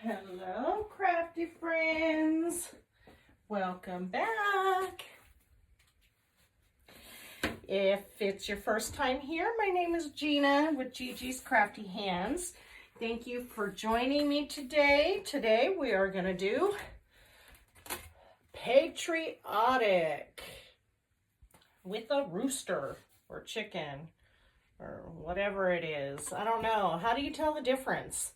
Hello, crafty friends. Welcome back. If it's your first time here, my name is Gina with Gigi's Crafty Hands. Thank you for joining me today. Today we are going to do patriotic with a rooster or chicken or whatever it is. I don't know. How do you tell the difference?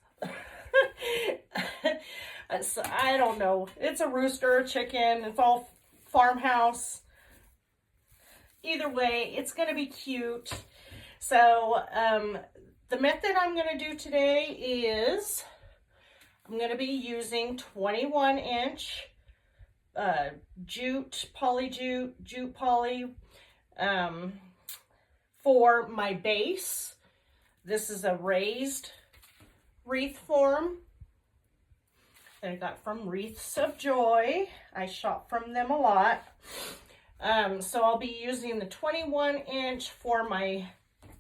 I don't know. It's a rooster, a chicken. It's all farmhouse. Either way, it's going to be cute. So the method I'm going to do today is I'm going to be using 21-inch jute poly for my base. This is a raised wreath form that I got from Wreaths of Joy. I shop from them a lot. So I'll be using the 21-inch for my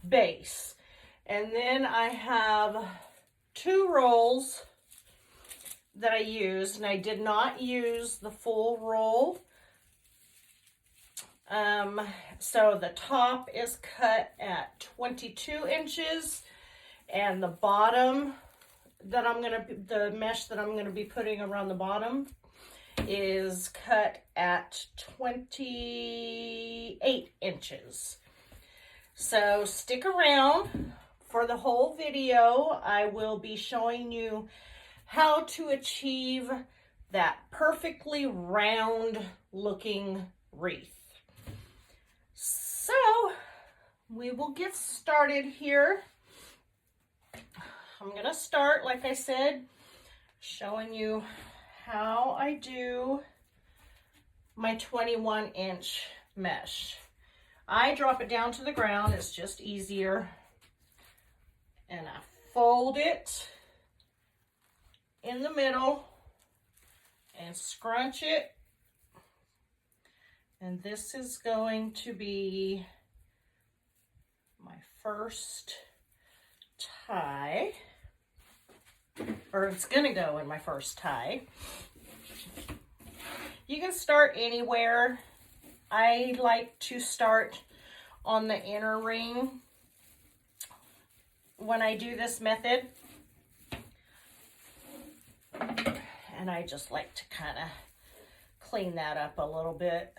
base. And then I have 2 rolls that I used, and I did not use the full roll. So the top is cut at 22 inches, and the bottom that the mesh that I'm gonna be putting around the bottom is cut at 28 inches. So stick around for the whole video. I will be showing you how to achieve that perfectly round looking wreath. So we will get started here. I'm going to start, like I said, showing you how I do my 21-inch mesh. I drop it down to the ground. It's just easier. And I fold it in the middle and scrunch it. And this is going to be my first tie. Or it's going to go in my first tie. You can start anywhere. I like to start on the inner ring when I do this method. And I just like to kind of clean that up a little bit.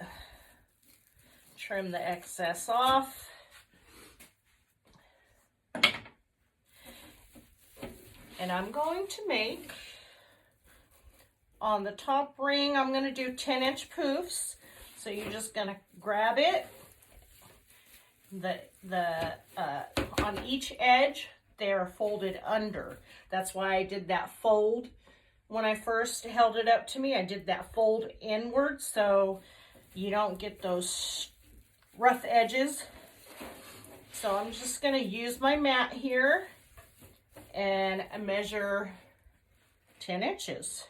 Trim the excess off. And I'm going to make, on the top ring, I'm going to do 10-inch poofs. So you're just going to grab it. On each edge, they're folded under. That's why I did that fold. When I first held it up to me, I did that fold inward so you don't get those rough edges. So I'm just going to use my mat here and measure 10 inches.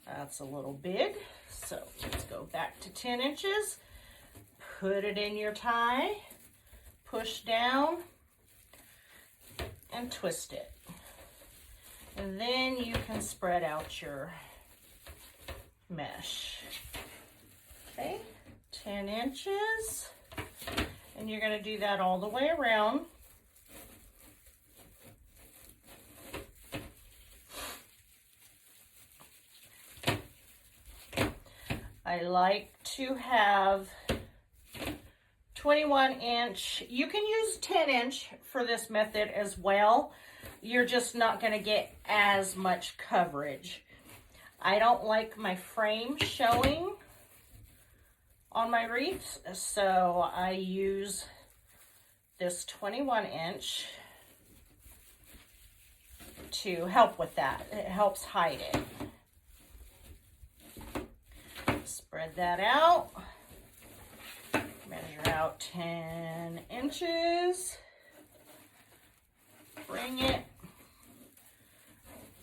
That's a little big. So let's go back to 10 inches. Put it in your tie, push down, and twist it. And then you can spread out your mesh. Okay, 10 inches. And you're going to do that all the way around. I like to have 21-inch. You can use 10-inch for this method as well. You're just not going to get as much coverage. I don't like my frame showing on my wreaths, so I use this 21-inch to help with that. It helps hide it. Spread that out. Measure out 10 inches. Bring it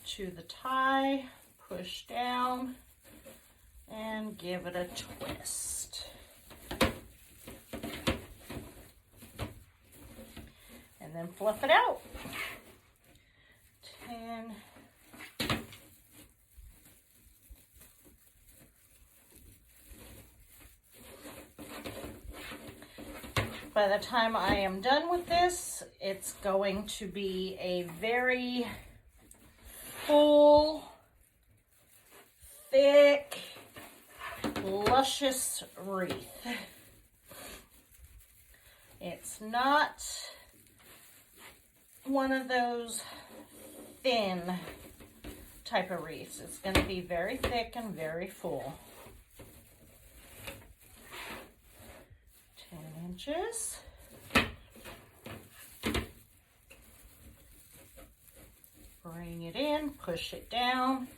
to the tie, push down, and give it a twist. And then fluff it out. 10 by the time I am done with this, it's going to be a very full, thick, luscious wreath. It's not one of those thin type of wreaths. It's going to be very thick and very full. 10 inches. Bring it in, push it down,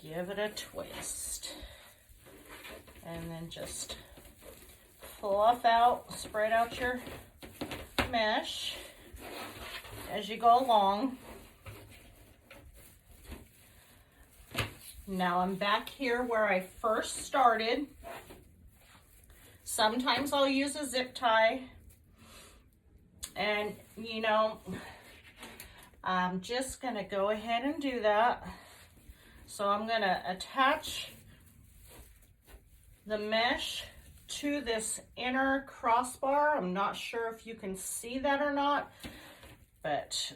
give it a twist. And then just fluff out, spread out your mesh as you go along. Now I'm back here where I first started. Sometimes I'll use a zip tie, and you know, I'm just gonna go ahead and do that. So I'm gonna attach the mesh to this inner crossbar. I'm not sure if you can see that or not, but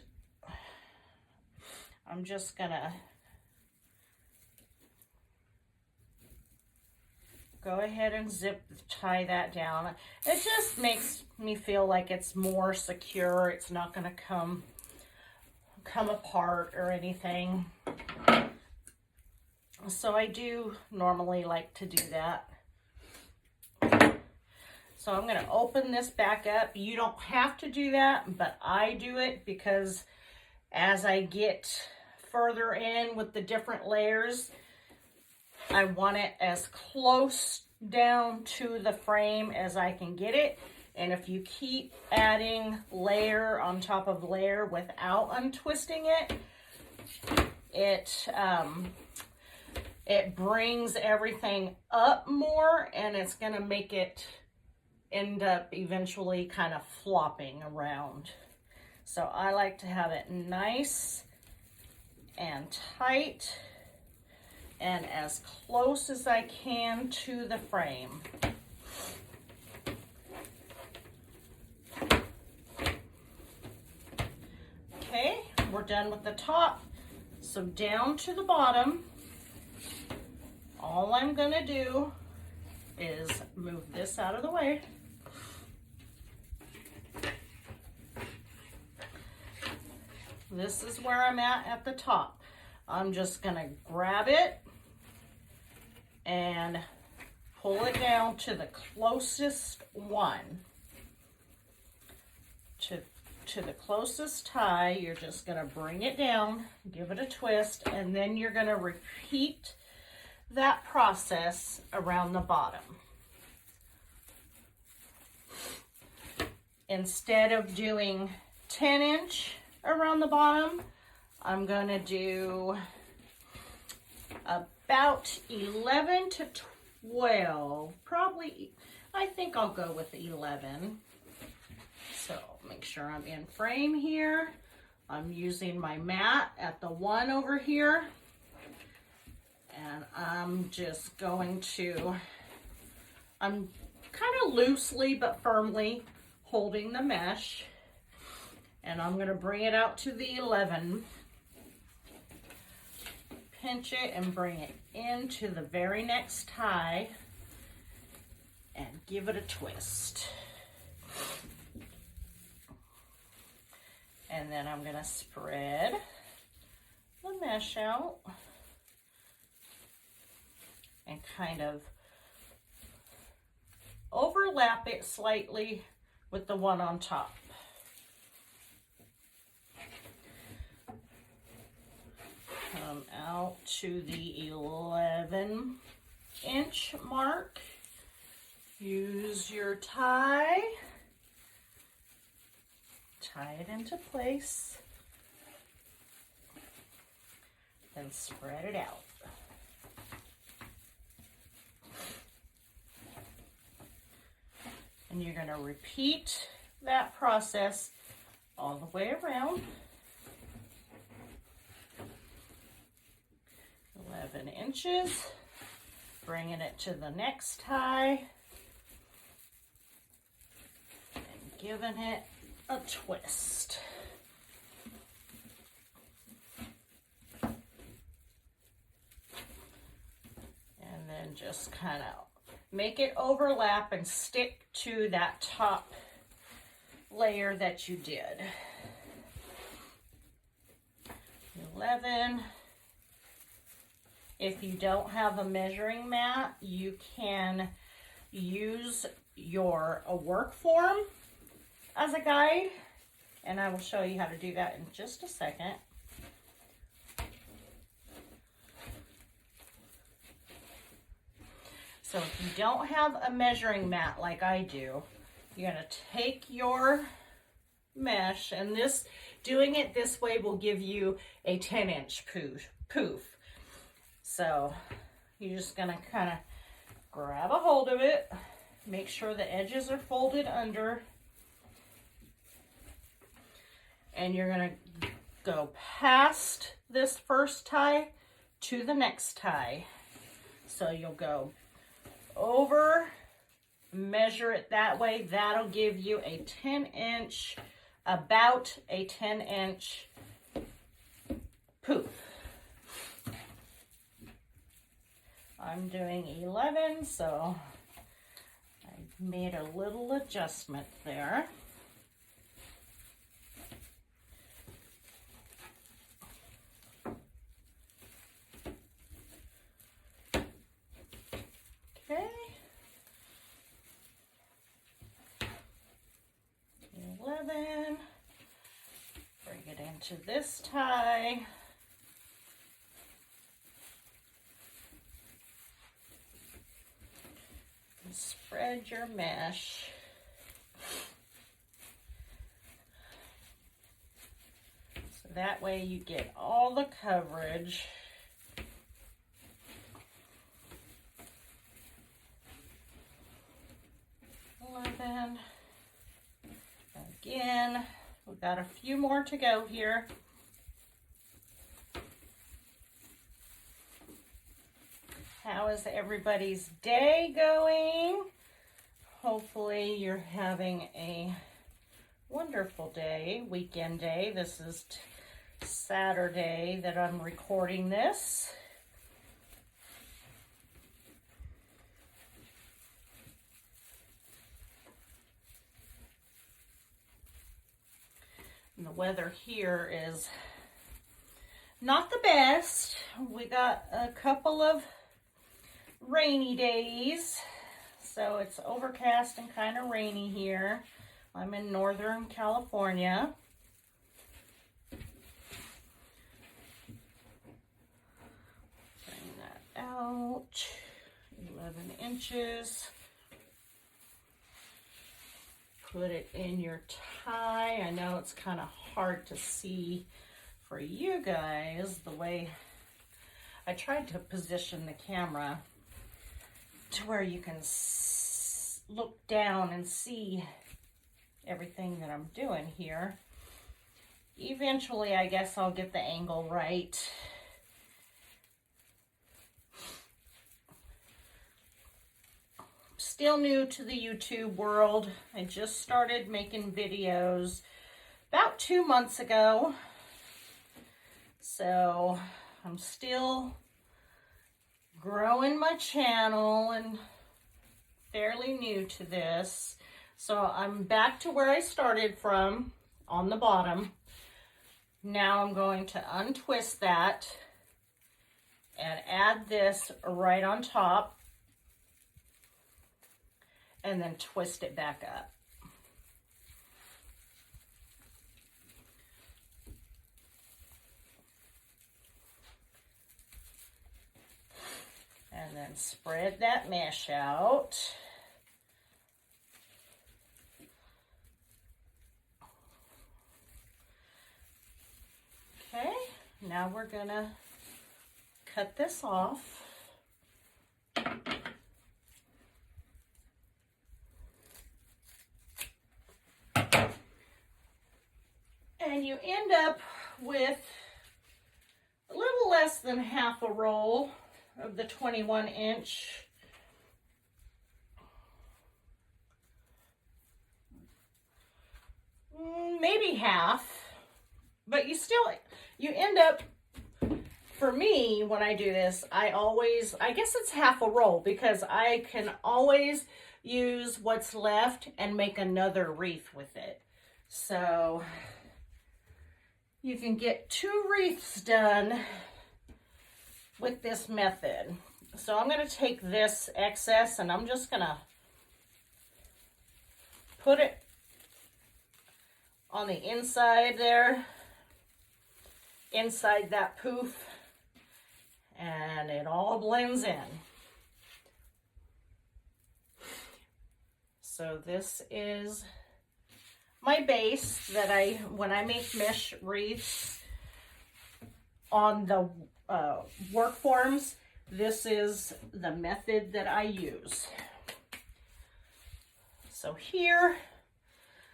I'm just gonna go ahead and zip tie that down. It just makes me feel like it's more secure. It's not gonna come apart or anything. So I do normally like to do that. So I'm going to open this back up. You don't have to do that, but I do it because as I get further in with the different layers, I want it as close down to the frame as I can get it. And if you keep adding layer on top of layer without untwisting it, it brings everything up more, and it's going to make it end up eventually kind of flopping around. So I like to have it nice and tight and as close as I can to the frame. Okay, we're done with the top. So down to the bottom, all I'm gonna do is move this out of the way. This is where I'm at the top. I'm just gonna grab it and pull it down to the closest one. To the closest tie, you're just gonna bring it down, give it a twist, and then you're gonna repeat that process around the bottom. Instead of doing 10-inch around the bottom, I'm gonna do about 11 to 12. Probably, I think I'll go with 11. So make sure I'm in frame here. I'm using my mat at the 1 over here. And I'm just going to, I'm kind of loosely but firmly holding the mesh. And I'm going to bring it out to the 11. Pinch it and bring it into the very next tie. And give it a twist. And then I'm going to spread the mesh out and kind of overlap it slightly with the one on top. Come out to the 11-inch mark. Use your tie. Tie it into place. Then spread it out. And you're going to repeat that process all the way around. 11 inches. Bringing it to the next tie. And giving it a twist. And then just kind of make it overlap and stick to that top layer that you did. 11. If you don't have a measuring mat, you can use your work form as a guide, and I will show you how to do that in just a second. So if you don't have a measuring mat like I do, you're going to take your mesh, and doing it this way will give you a 10-inch poof. So you're just going to kind of grab a hold of it, make sure the edges are folded under, and you're going to go past this first tie to the next tie. So you'll go over, measure it that way. That'll give you a 10-inch, about a 10-inch poof. I'm doing 11, so I made a little adjustment there. Okay. 11. Bring it into this tie. And spread your mesh. So that way you get all the coverage. Again, we've got a few more to go here. How is everybody's day going? Hopefully you're having a wonderful day, weekend day. This is Saturday that I'm recording this. And the weather here is not the best. We got a couple of rainy days, so it's overcast and kind of rainy here. I'm in Northern California. Bring that out. 11 inches. Put it in your tie. I know it's kind of hard to see for you guys the way I tried to position the camera to where you can look down and see everything that I'm doing here. Eventually, I guess I'll get the angle right. Still new to the YouTube world. I just started making videos about 2 months ago. So I'm still growing my channel and fairly new to this. So I'm back to where I started from on the bottom. Now I'm going to untwist that and add this right on top. And then twist it back up. And then spread that mesh out. Okay, now we're gonna cut this off. And you end up with a little less than half a roll of the maybe half, but you end up, for me, when I do this, I guess it's half a roll because I can always use what's left and make another wreath with it. So you can get 2 wreaths done with this method. So I'm going to take this excess and I'm just going to put it on the inside there, inside that poof, and it all blends in. So this is my base that when I make mesh wreaths on the work forms, this is the method that I use. So here,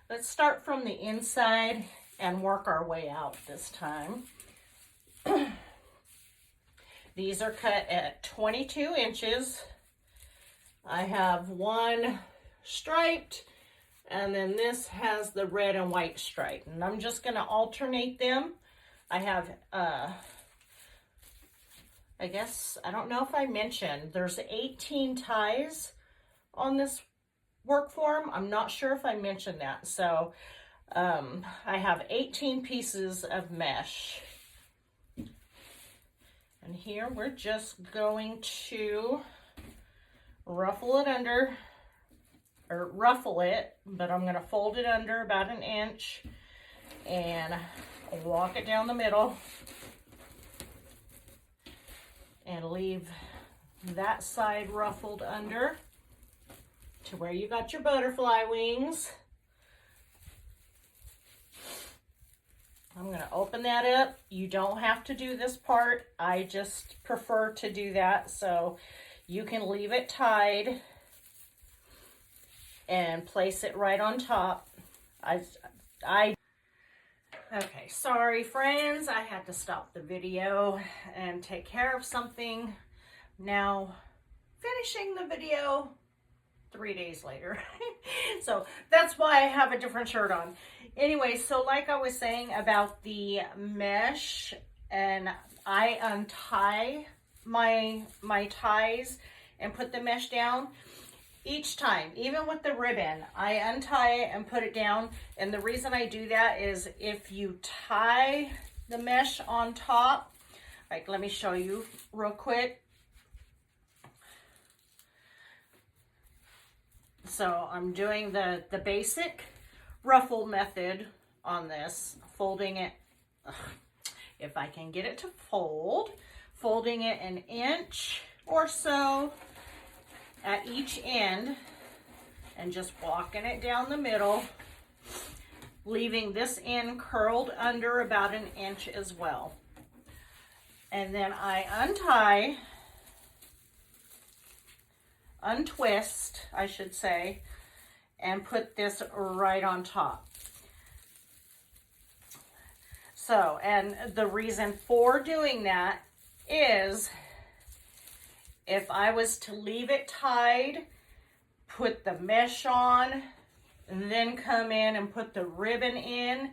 let's start from the inside and work our way out this time. These are cut at 22 inches. I have one striped, and then this has the red and white stripe. And I'm just going to alternate them. I have, I guess, I don't know if I mentioned, there's 18 ties on this work form. I'm not sure if I mentioned that. So I have 18 pieces of mesh. And here we're just going to ruffle it under, or ruffle it, but I'm going to fold it under about 1 inch and walk it down the middle and leave that side ruffled under to where you got your butterfly wings. I'm going to open that up. You don't have to do this part. I just prefer to do that, so you can leave it tied and place it right on top. Okay, sorry friends, I had to stop the video and take care of something. Now, finishing the video 3 days later. So that's why I have a different shirt on. Anyway, so like I was saying about the mesh, and I untie my ties and put the mesh down. Each time, even with the ribbon, I untie it and put it down. And the reason I do that is if you tie the mesh on top, like let me show you real quick. So I'm doing the basic ruffle method on this, folding it, if I can get it to fold, folding it 1 inch or so at each end and just walking it down the middle, leaving this end curled under about 1 inch as well. And then I untwist, I should say, and put this right on top. So, and the reason for doing that is if I was to leave it tied, put the mesh on, and then come in and put the ribbon in,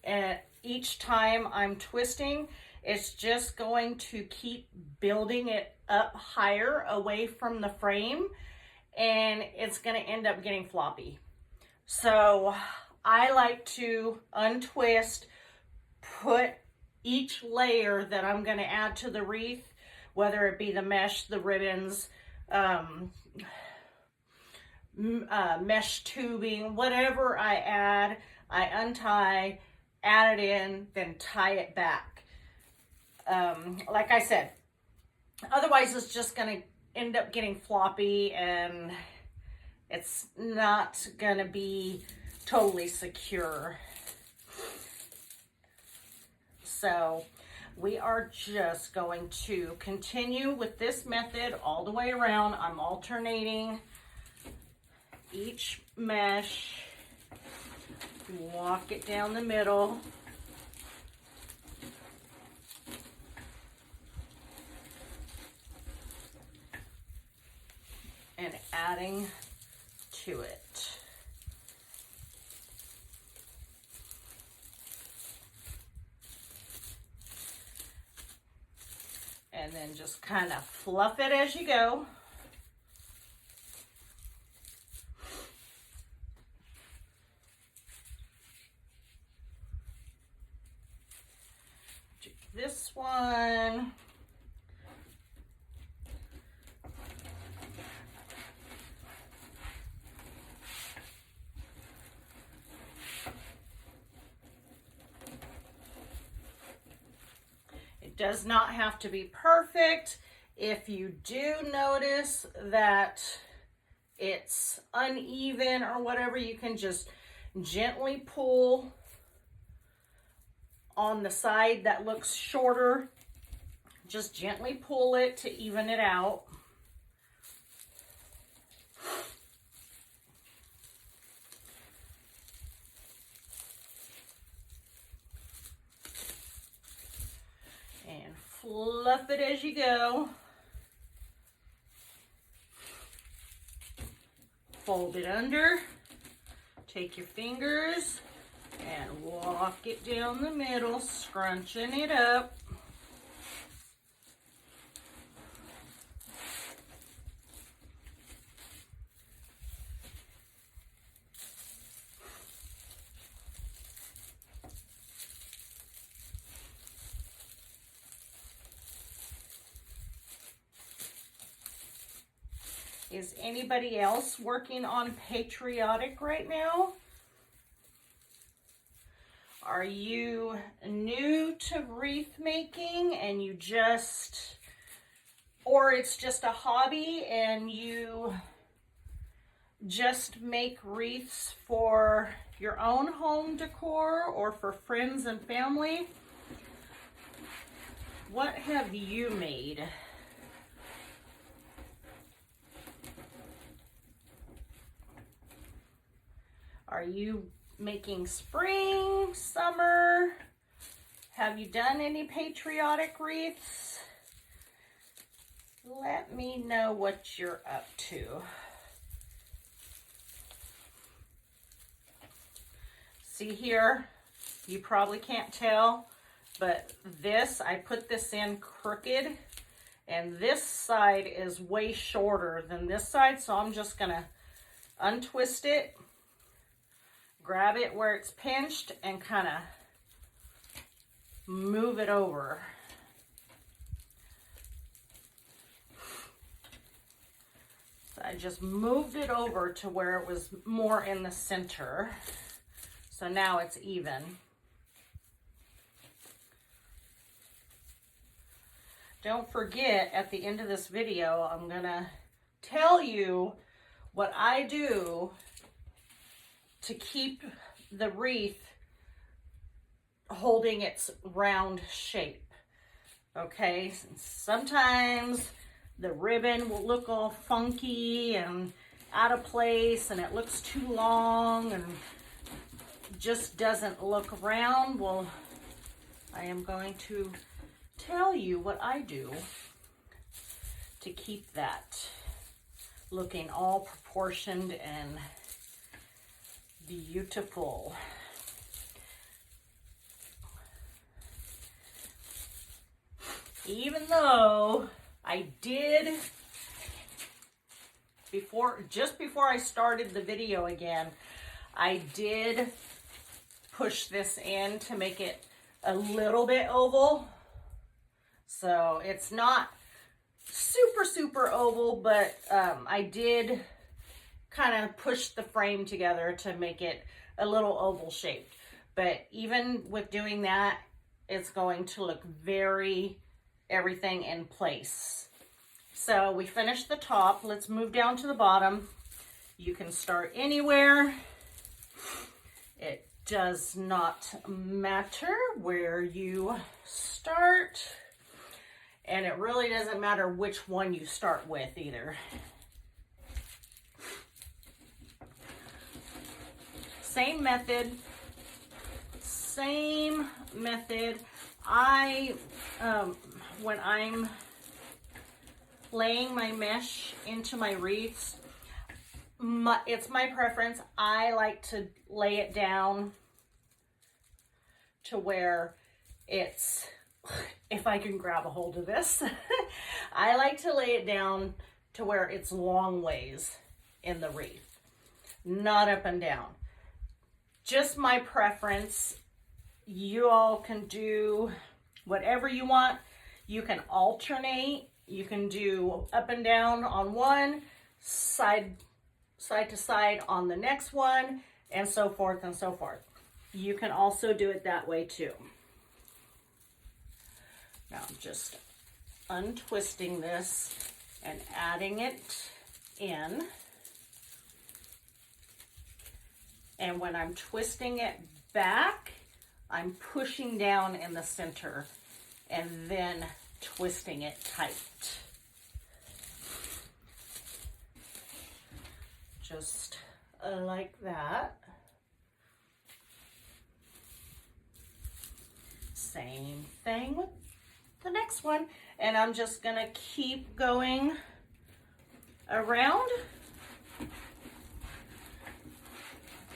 and each time I'm twisting, it's just going to keep building it up higher away from the frame, and it's going to end up getting floppy. So I like to untwist, put each layer that I'm going to add to the wreath, whether it be the mesh, the ribbons, mesh tubing, whatever I add, I untie, add it in, then tie it back. Like I said, otherwise it's just going to end up getting floppy and it's not going to be totally secure. So we are just going to continue with this method all the way around. I'm alternating each mesh, walk it down the middle. And adding to it. And then just kind of fluff it as you go. This one. It does not have to be perfect. If you do notice that it's uneven or whatever, you can just gently pull on the side that looks shorter. Just gently pull it to even it out. And fluff it as you go. Fold it under. Take your fingers and walk it down the middle, scrunching it up. Is anybody else working on patriotic right now? Are you new to wreath making and you just, or it's just a hobby and you just make wreaths for your own home decor or for friends and family? What have you made? Are you making spring, summer? Have you done any patriotic wreaths? Let me know what you're up to. See here, you probably can't tell, but this, I put this in crooked, and this side is way shorter than this side, so I'm just gonna untwist it, grab it where it's pinched, and kind of move it over. So I just moved it over to where it was more in the center. So now it's even. Don't forget, at the end of this video, I'm gonna tell you what I do to keep the wreath holding its round shape. Okay, sometimes the ribbon will look all funky and out of place and it looks too long and just doesn't look round. Well, I am going to tell you what I do to keep that looking all proportioned and beautiful. Even though I did, just before I started the video again, I did push this in to make it a little bit oval. So it's not super oval, but I did kind of push the frame together to make it a little oval shaped. But even with doing that, it's going to look everything in place. So we finished the top. Let's move down to the bottom. You can start anywhere. It does not matter where you start. And it really doesn't matter which one you start with either. Same method. When I'm laying my mesh into my wreaths, it's my preference. I like to lay it down to where it's if I can grab a hold of this, I like to lay it down to where it's long ways in the wreath, not up and down. Just my preference. You all can do whatever you want. You can alternate. You can do up and down on one, side to side on the next one, and so forth and so forth. You can also do it that way too. Now I'm just untwisting this and adding it in. And when I'm twisting it back, I'm pushing down in the center and then twisting it tight. Just like that. Same thing with the next one. And I'm just gonna keep going around,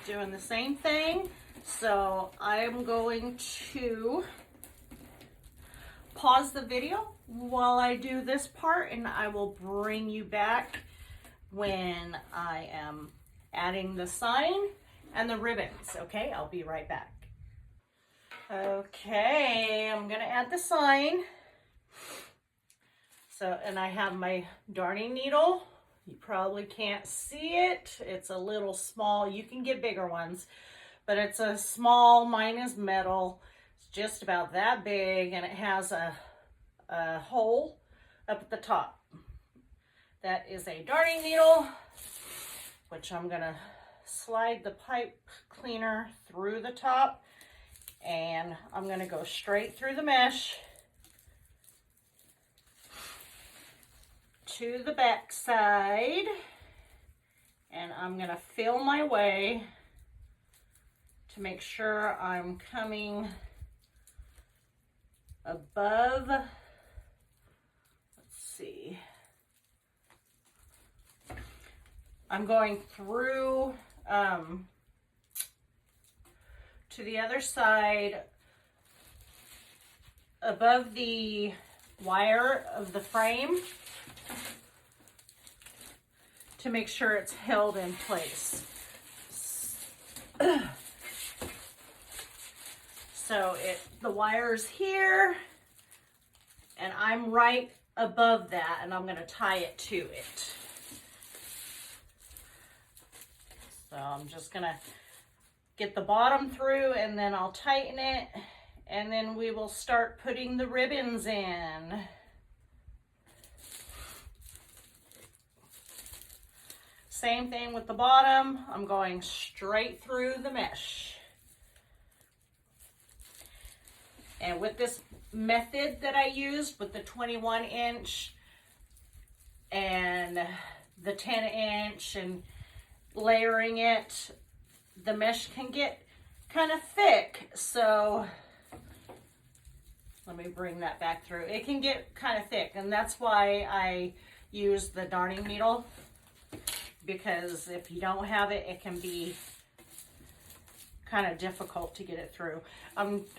doing the same thing. So I'm going to pause the video while I do this part, and I will bring you back when I am adding the sign and the ribbons. Okay, I'll be right back. Okay, I'm gonna add the sign. So, and I have my darning needle. You probably can't see it. It's a little small. You can get bigger ones, but it's a small, mine is metal. It's just about that big, and it has a hole up at the top. That is a darning needle, which I'm gonna slide the pipe cleaner through the top, and I'm gonna go straight through the mesh to the back side, and I'm gonna feel my way to make sure I'm coming above. Let's see. I'm going through to the other side above the wire of the frame to make sure it's held in place. So the wire's here, and I'm right above that, and I'm going to tie it to it. So I'm just going to get the bottom through, and then I'll tighten it, and then we will start putting the ribbons in. Same thing with the bottom. I'm going straight through the mesh. And with this method that I used with the 21 inch and the 10 inch and layering it, the mesh can get kind of thick. So let me bring that back through. It can get kind of thick, and that's why I use the darning needle, because if you don't have it, it can be kind of difficult to get it through.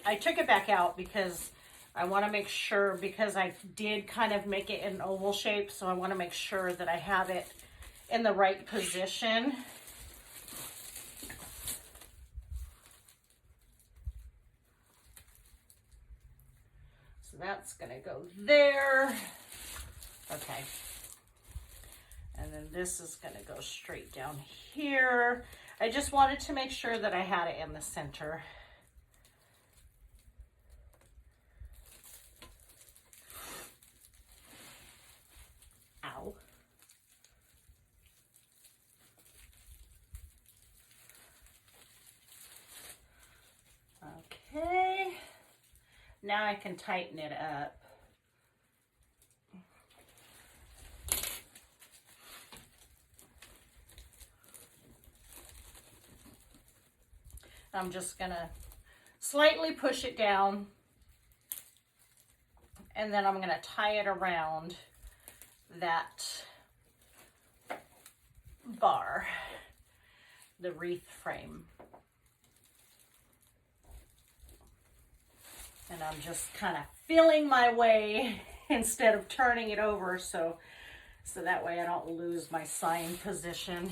I took it back out because I want to make sure, because I did kind of make it an oval shape, so I want to make sure that I have it in the right position. So that's going to go there. Okay. And then this is going to go straight down here. I just wanted to make sure that I had it in the center. Ow. Okay. Now I can tighten it up. I'm just gonna slightly push it down, and then I'm gonna tie it around that bar, the wreath frame. And I'm just kind of feeling my way instead of turning it over, so that way I don't lose my sign position.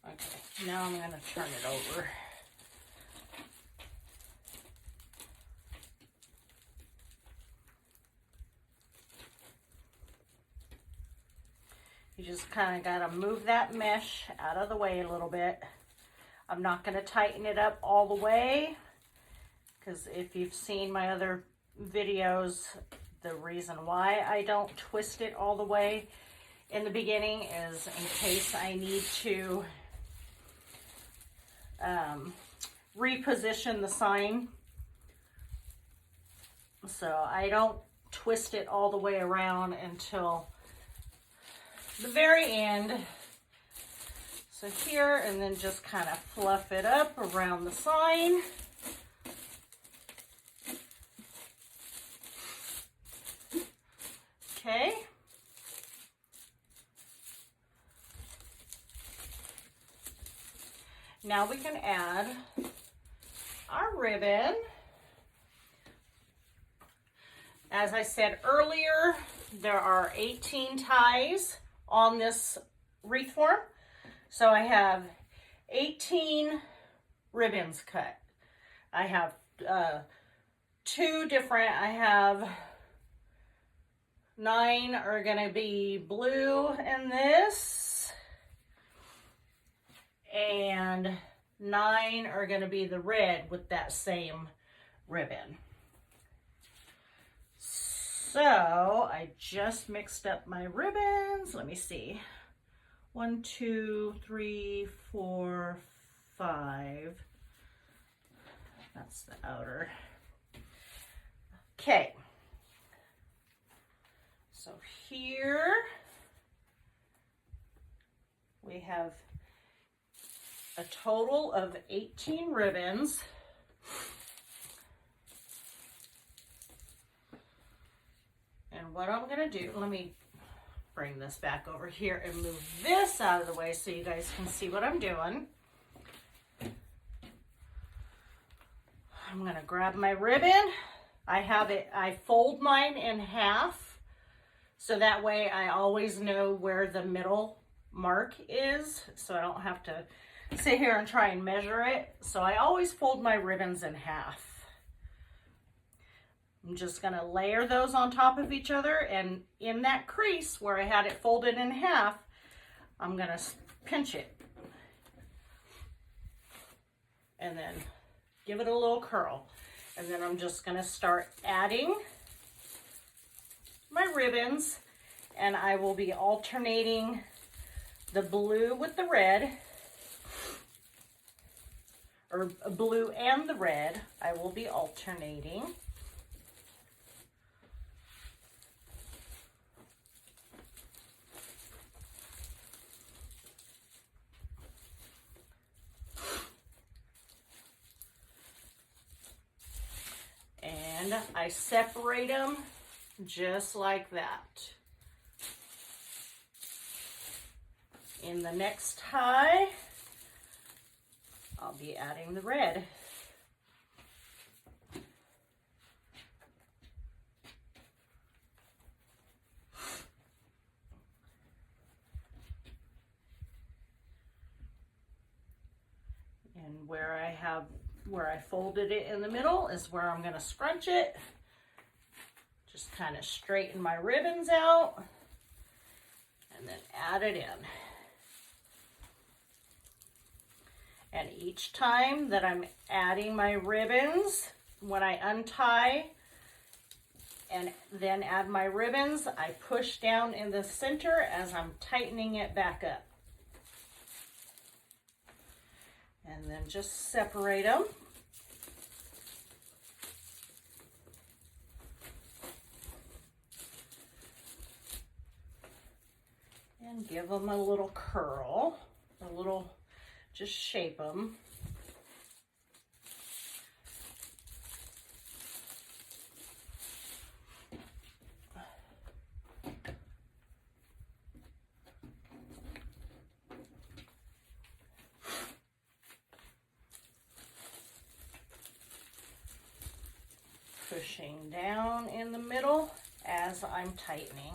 Okay, now I'm going to turn it over. You just kind of got to move that mesh out of the way a little bit. I'm not going to tighten it up all the way, because if you've seen my other videos, the reason why I don't twist it all the way in the beginning is in case I need to reposition the sign. So I don't twist it all the way around until the very end. So here, and then just kind of fluff it up around the sign. Okay. Now we can add our ribbon. As I said earlier, there are 18 ties on this wreath form. So I have 18 ribbons cut. I have two different, I have 9 are gonna be blue in this, and 9 are gonna be the red with that same ribbon. So I just mixed up my ribbons. Let me see. 1, 2, 3, 4, 5. That's the outer. Okay. So here we have a total of 18 ribbons. And what I'm going to do, let me bring this back over here and move this out of the way so you guys can see what I'm doing. I'm going to grab my ribbon. I fold mine in half so that way I always know where the middle mark is, so I don't have to sit here and try and measure it. So I always fold my ribbons in half. I'm just going to layer those on top of each other, and in that crease where I had it folded in half, I'm going to pinch it and then give it a little curl. And then I'm just going to start adding my ribbons, and I will be alternating the blue with the red, or blue and the red. I will be alternating. And I separate them just like that. In the next tie, I'll be adding the red. And where I folded it in the middle is where I'm going to scrunch it. Just kind of straighten my ribbons out and then add it in. And each time that I'm adding my ribbons, when I untie and then add my ribbons, I push down in the center as I'm tightening it back up. And then just separate them. And give them a little curl. a little, just shape them. Pushing down in the middle as I'm tightening.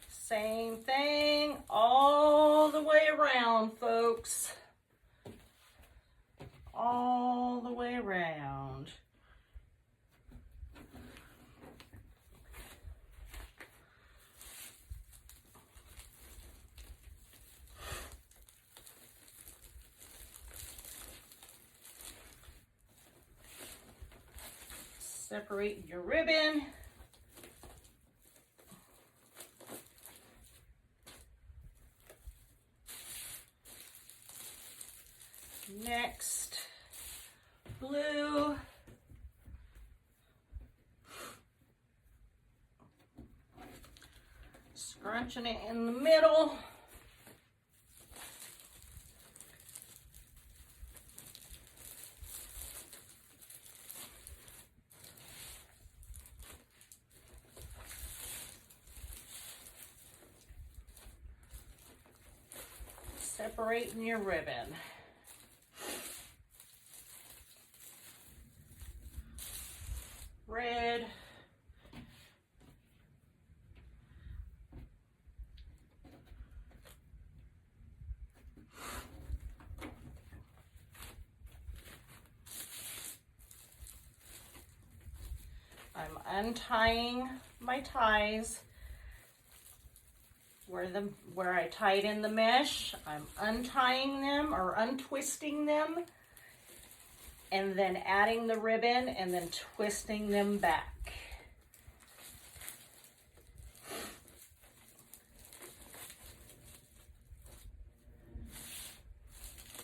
Same thing all the way around, folks. All the way around. Separate your ribbon. Next, blue. Scrunching it in the middle. Separating your ribbon. Red. I'm untying my ties where I tied in the mesh. I'm untying them or untwisting them, and then adding the ribbon and then twisting them back.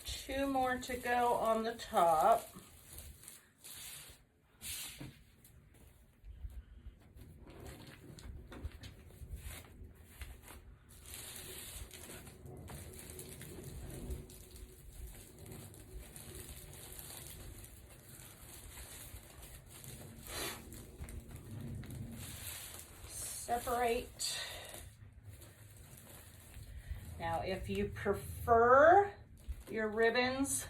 Two more to go on the top. Separate. Now, if you prefer your ribbons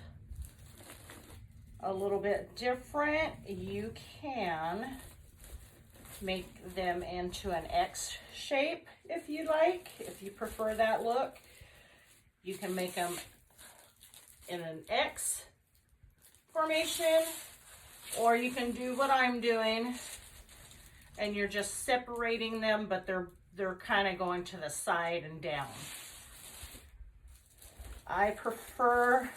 a little bit different, you can make them into an X shape if you like. If you prefer that look, you can make them in an X formation, or you can do what I'm doing and you're just separating them, but they're kind of going to the side and down. I prefer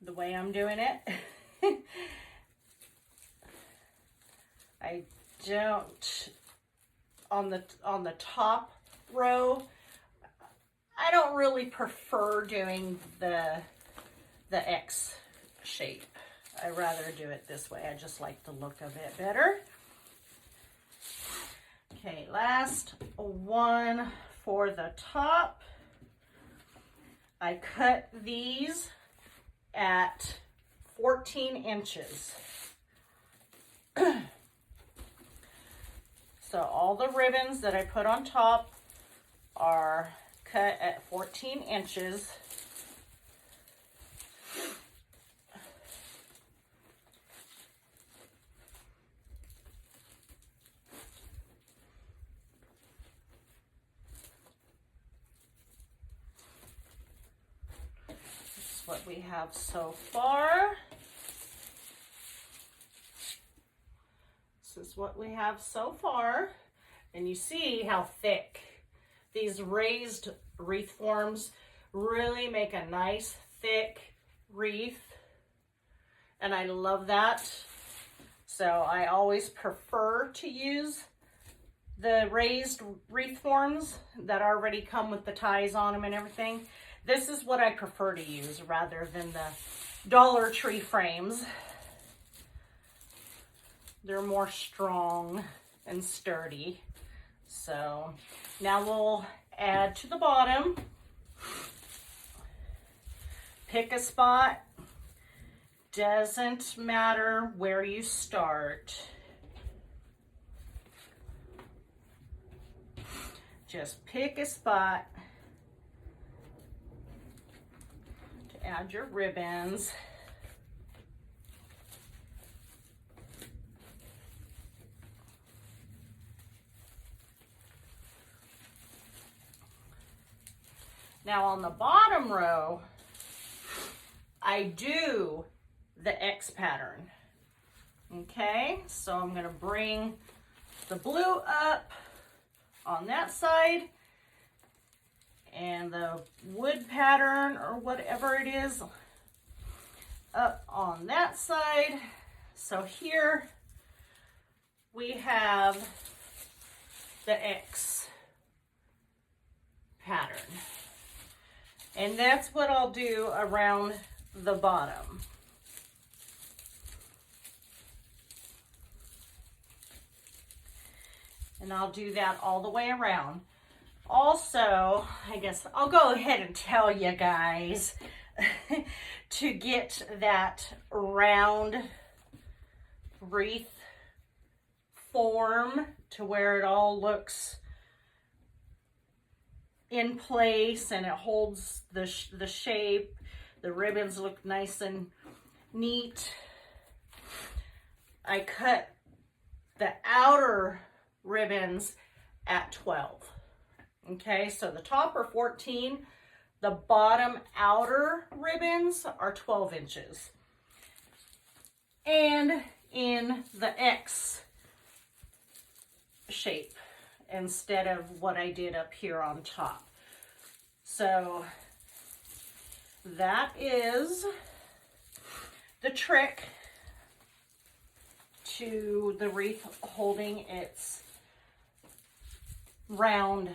the way I'm doing it. I don't, on the top row, I don't really prefer doing the X shape. I rather do it this way. I just like the look of it better. Okay, last one for the top. I cut these at 14 inches. So all the ribbons that I put on top are cut at 14 inches. What we have so far. This is what we have so far. And you see how thick these raised wreath forms really make a nice thick wreath. And I love that. So I always prefer to use the raised wreath forms that already come with the ties on them and everything. This is what I prefer to use rather than the Dollar Tree frames. They're more strong and sturdy. So now we'll add to the bottom. Pick a spot. Doesn't matter where you start. Just pick a spot to add your ribbons. Now on the bottom row, I do the X pattern. Okay, so I'm going to bring the blue up on that side and the wood pattern or whatever it is up on that side. So here we have the X pattern. And that's what I'll do around the bottom. And I'll do that all the way around. Also, I guess I'll go ahead and tell you guys to get that round wreath form to where it all looks in place and it holds the shape. The ribbons look nice and neat. I cut the outer ribbons at 12. Okay, so the top are 14. The bottom outer ribbons are 12 inches. And in the X shape instead of what I did up here on top. So that is the trick to the wreath holding its round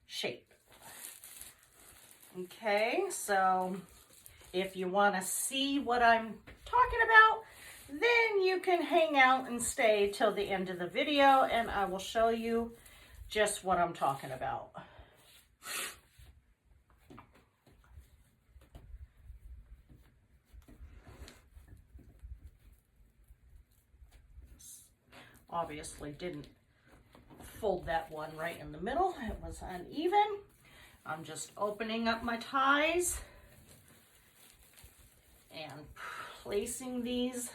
shape. Okay, so if you want to see what I'm talking about, then you can hang out and stay till the end of the video and I will show you just what I'm talking about. Obviously didn't fold that one right in the middle. It was uneven. I'm just opening up my ties and placing these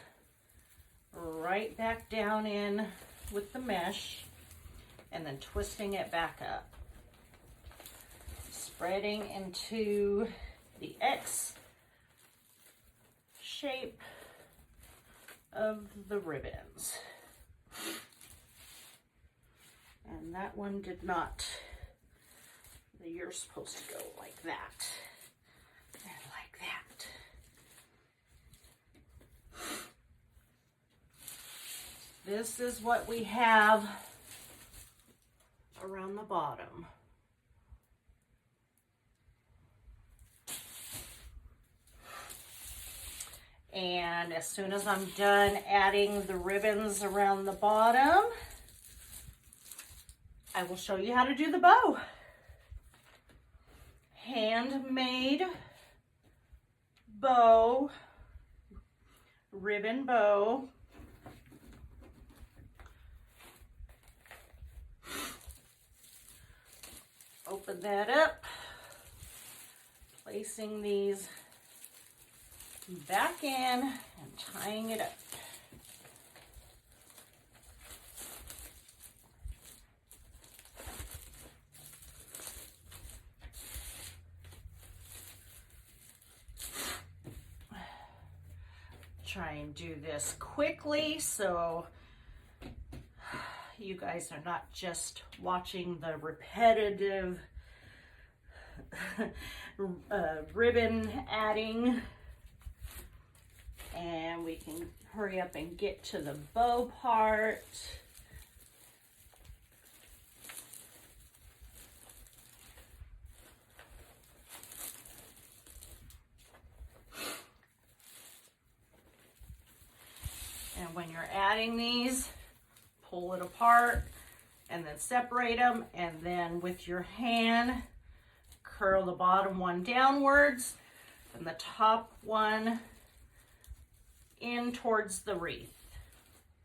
right back down in with the mesh and then twisting it back up. Spreading into the X shape of the ribbons. And that one did not. You're supposed to go like that and like that. This is what we have around the bottom. And as soon as I'm done adding the ribbons around the bottom, I will show you how to do the bow. Handmade bow, ribbon bow. Open that up, placing these back in and tying it up. Try and do this quickly so you guys are not just watching the repetitive ribbon adding, and we can hurry up and get to the bow part. cutting these, pull it apart and then separate them, and then with your hand, curl the bottom one downwards and the top one in towards the wreath.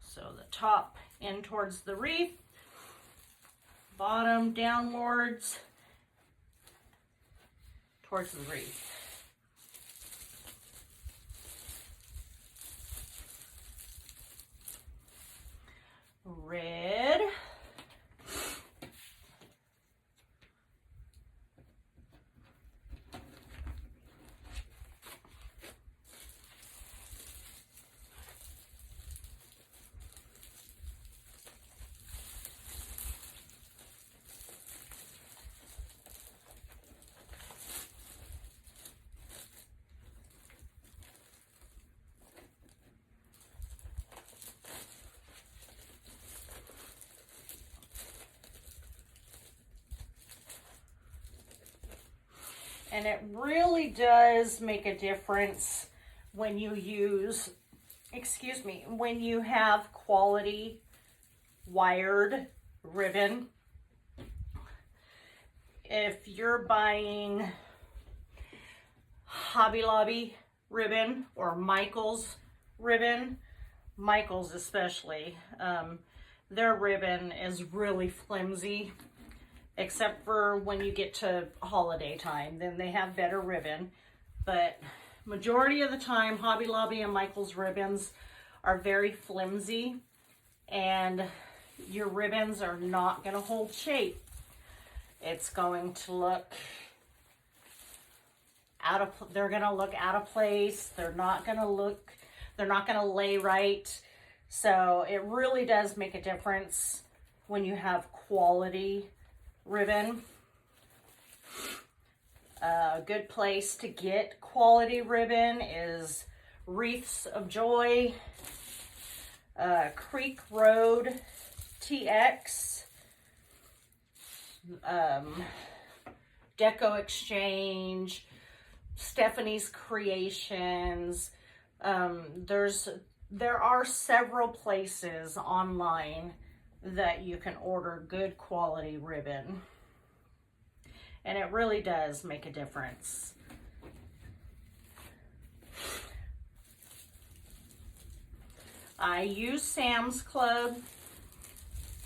So the top in towards the wreath, bottom downwards towards the wreath. Red. And it really does make a difference when you use, when you have quality wired ribbon. If you're buying Hobby Lobby ribbon or Michael's ribbon, Michael's especially, their ribbon is really flimsy. Except for when you get to holiday time, then they have better ribbon. But majority of the time, Hobby Lobby and Michael's ribbons are very flimsy, and your ribbons are not going to hold shape. It's going to look they're going to look out of place. They're not going to lay right. So it really does make a difference when you have quality ribbon. A good place to get quality ribbon is Wreaths of Joy, Creek Road TX, Deco Exchange, Stephanie's Creations. There are several places online that you can order good quality ribbon, and it really does make a difference. I use Sam's Club.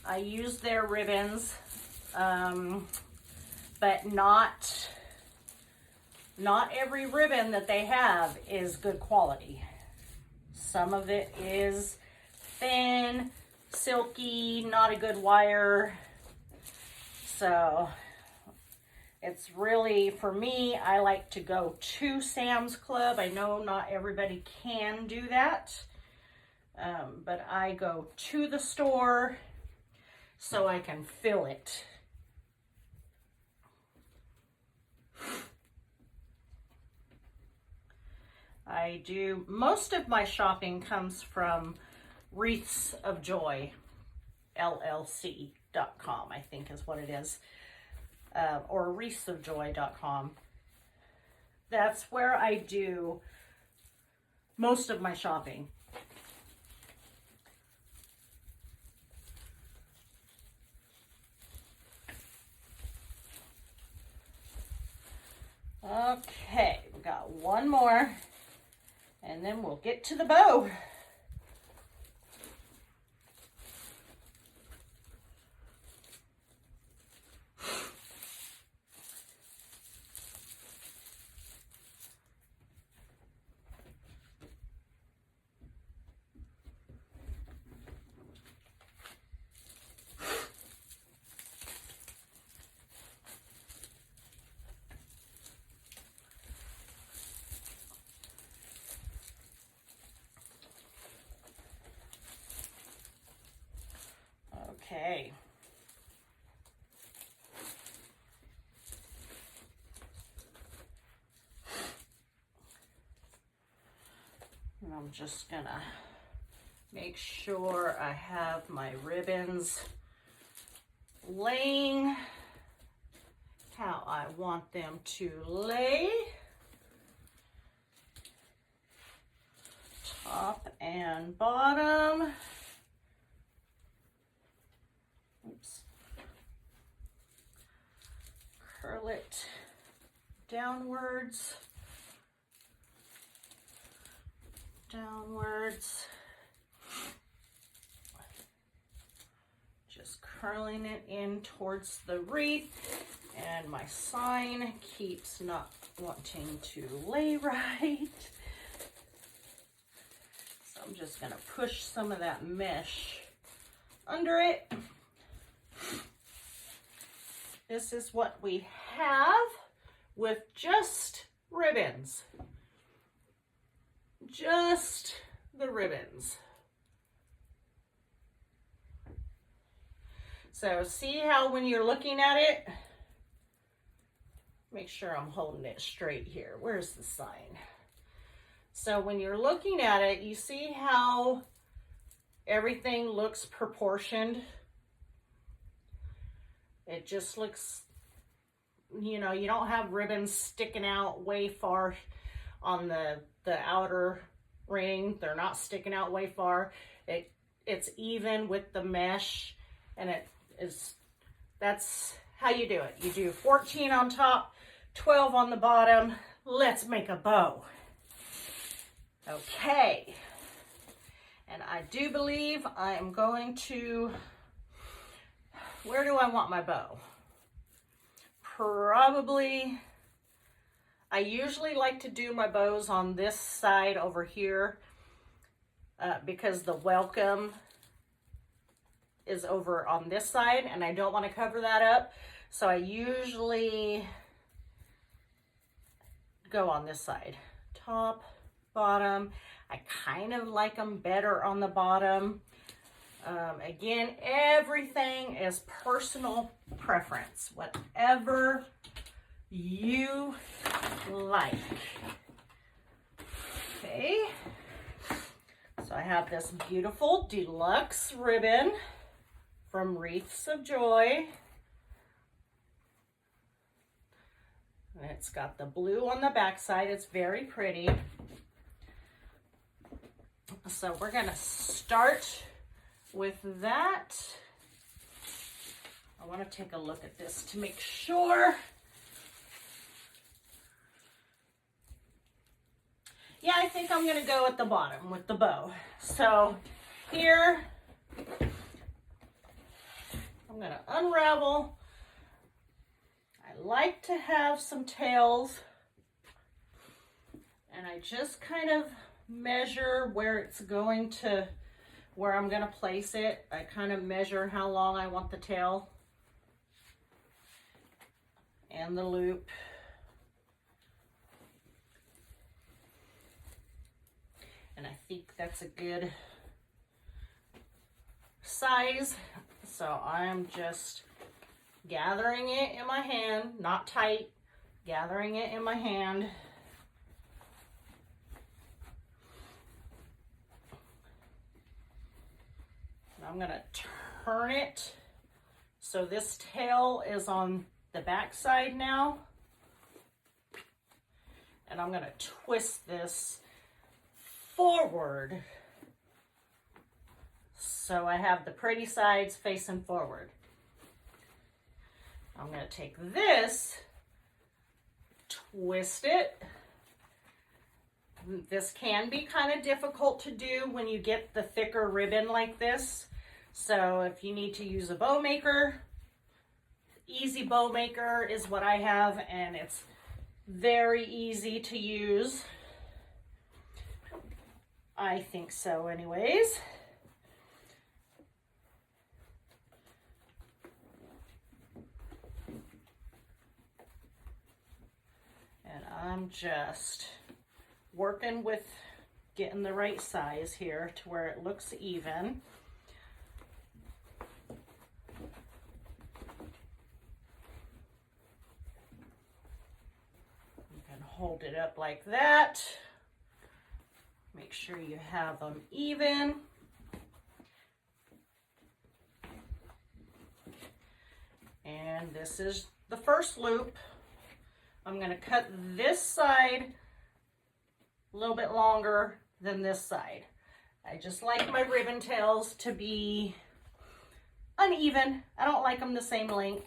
I use their ribbons, but not every ribbon that they have is good quality. Some of it is thin, silky, not a good wire. So it's really, for me, I like to go to Sam's Club. I know not everybody can do that, but I go to the store so I can feel it. I do, most of my shopping comes from Wreaths of Joy, LLC.com, I think is what it is, or wreathsofjoy.com. That's where I do most of my shopping. Okay, we got one more, and then we'll get to the bow. Okay. And I'm just gonna make sure I have my ribbons laying how I want them to lay. Top and bottom. curl it downwards, downwards. Just curling it in towards the wreath, and my sign keeps not wanting to lay right. So I'm just gonna push some of that mesh under it. This is what we have with just ribbons. Just the ribbons. So see how when you're looking at it, make sure I'm holding it straight here. Where's the sign? So when you're looking at it, you see how everything looks proportioned. It just looks, you know, you don't have ribbons sticking out way far on the outer ring. They're not sticking out way far. It's even with the mesh, and that's how you do it. You do 14 on top, 12 on the bottom. Let's make a bow. Okay. And I do believe I am going to, where do I want my bow? Probably, I usually like to do my bows on this side over here because the welcome is over on this side and I don't want to cover that up. So I usually go on this side. Top, bottom. I kind of like them better on the bottom. Again, everything is personal preference. Whatever you like. Okay. So I have this beautiful deluxe ribbon from Wreaths of Joy. And it's got the blue on the back side. It's very pretty. So we're going to start with that. I want to take a look at this to make sure. Yeah, I think I'm going to go at the bottom with the bow. So here, I'm going to unravel. I like to have some tails, and I just kind of measure where it's going to, where I'm going to place it. I kind of measure how long I want the tail and the loop. And I think that's a good size. So I'm just gathering it in my hand, not tight, gathering it in my hand. I'm going to turn it so this tail is on the back side now. And I'm going to twist this forward so I have the pretty sides facing forward. I'm going to take this, twist it. This can be kind of difficult to do when you get the thicker ribbon like this. So if you need to use a bow maker, Easy Bow Maker is what I have, and it's very easy to use. I think so anyways. And I'm just working with getting the right size here to where it looks even. You can hold it up like that. Make sure you have them even. And this is the first loop. I'm going to cut this side a little bit longer than this side. I just like my ribbon tails to be uneven. I don't like them the same length.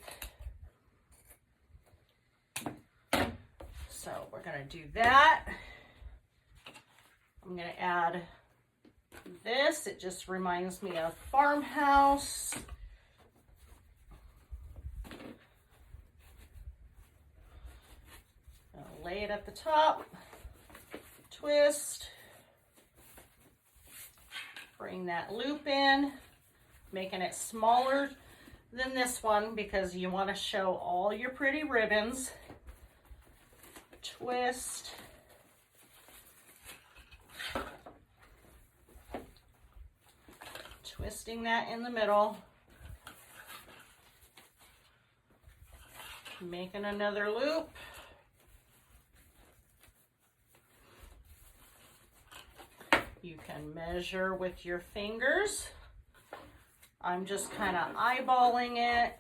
So we're gonna do that. I'm gonna add this. It just reminds me of Farmhouse. I'll lay it at the top, twist, bring that loop in, making it smaller than this one because you want to show all your pretty ribbons. Twist. Twisting that in the middle. Making another loop. You can measure with your fingers. I'm just kind of eyeballing it.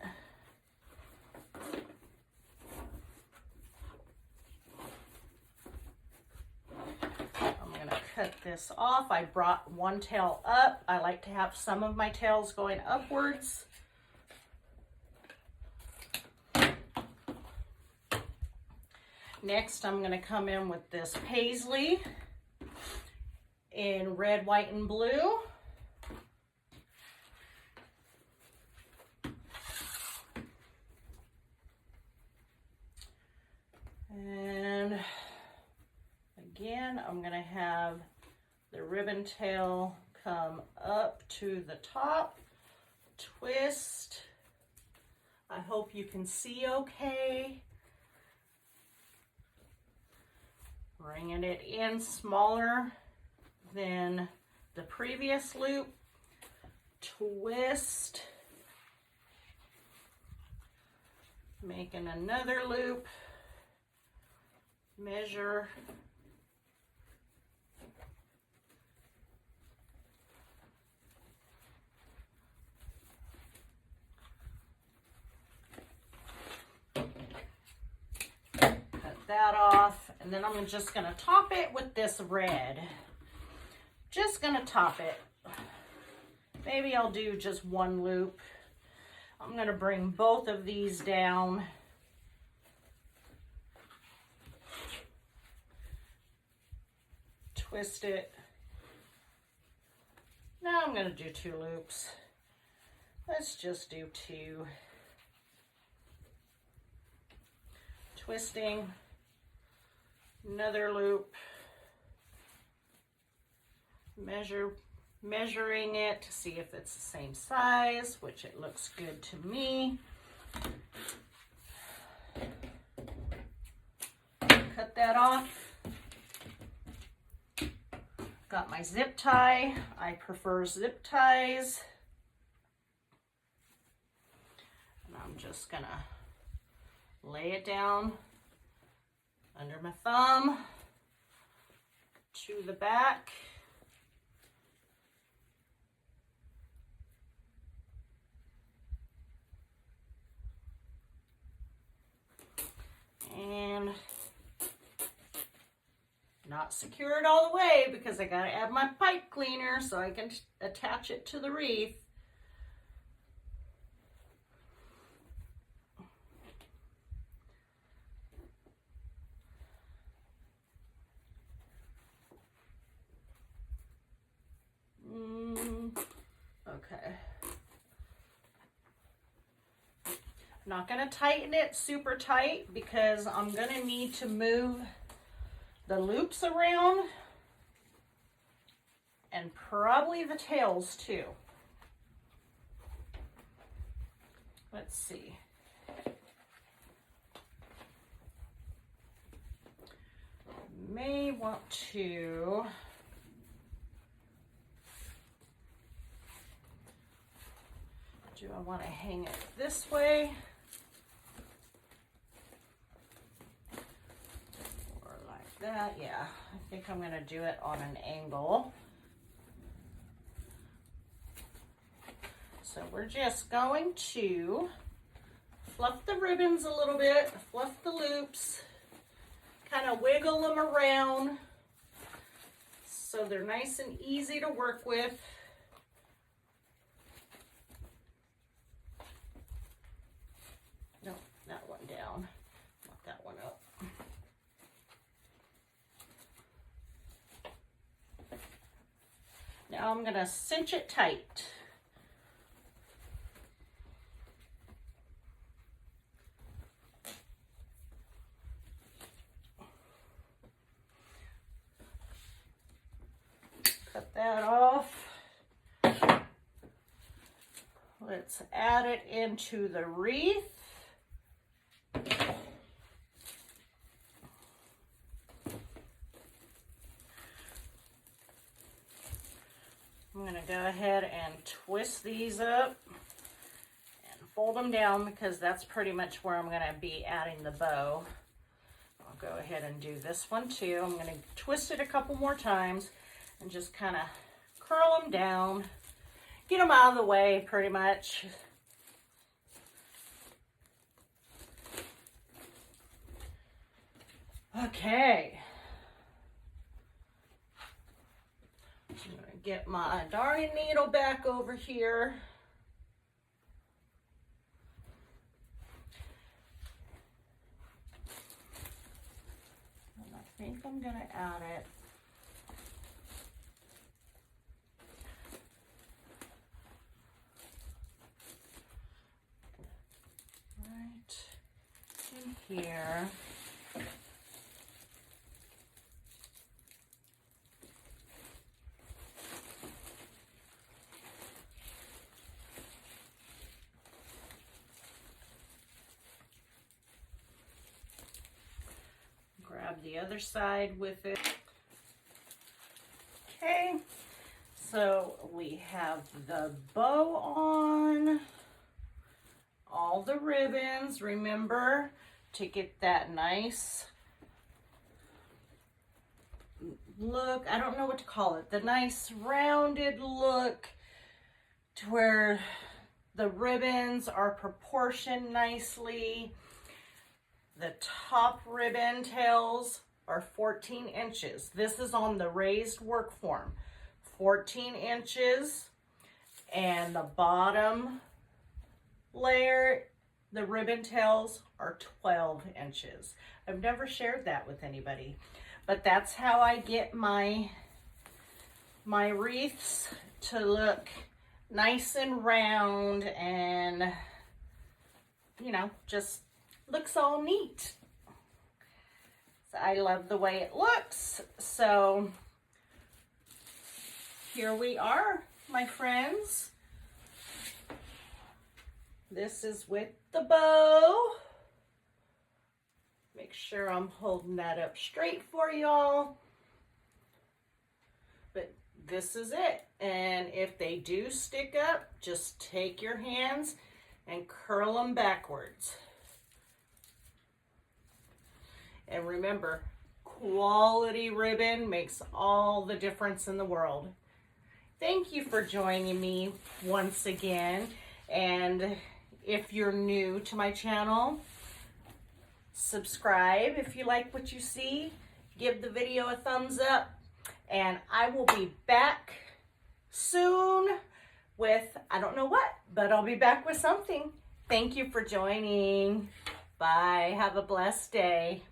I'm going to cut this off. I brought one tail up. I like to have some of my tails going upwards. Next, I'm going to come in with this paisley in red, white, and blue. And again, I'm going to have the ribbon tail come up to the top, twist. I hope you can see okay. Bringing it in smaller than the previous loop, twist, making another loop, measure, cut that off, and then I'm just going to top it with this red. Just going to top it. Maybe I'll do just one loop. I'm going to bring both of these down. Twist it. Now I'm going to do 2 loops. Let's just do 2. Twisting. Another loop. Measuring it to see if it's the same size, which it looks good to me. Cut that off. Got my zip tie. I prefer zip ties. And I'm just gonna lay it down under my thumb to the back. And not secured all the way because I gotta add my pipe cleaner so I can attach it to the wreath. Okay. Not going to tighten it super tight because I'm going to need to move the loops around and probably the tails too. Let's see. May want to do I want to hang it this way? That, yeah, I think I'm going to do it on an angle. So we're just going to fluff the ribbons a little bit, fluff the loops, kind of wiggle them around so they're nice and easy to work with. No, that one down, not that one up. Now I'm going to cinch it tight. Cut that off. Let's add it into the wreath. I'm going to go ahead and twist these up and fold them down because that's pretty much where I'm going to be adding the bow. I'll go ahead and do this one too. I'm going to twist it a couple more times and just kind of curl them down. Get them out of the way pretty much. Okay. I'm going to get my darning needle back over here. And I think I'm going to add it in here. Grab the other side with it. Okay, so we have the bow on, all the ribbons. Remember to get that nice look, I don't know what to call it, the nice rounded look to where the ribbons are proportioned nicely. The top ribbon tails are 14 inches. This is on the raised work form, 14 inches, and the bottom layer, the ribbon tails are 12 inches. I've never shared that with anybody, but that's how I get my wreaths to look nice and round and, you know, just looks all neat. So I love the way it looks. So here we are, my friends. This is with the bow. Make sure I'm holding that up straight for y'all. But this is it. And if they do stick up, just take your hands and curl them backwards. And remember, quality ribbon makes all the difference in the world. Thank you for joining me once again. And if you're new to my channel, subscribe if you like what you see. Give the video a thumbs up. And I will be back soon with, I don't know what, but I'll be back with something. Thank you for joining. Bye. Have a blessed day.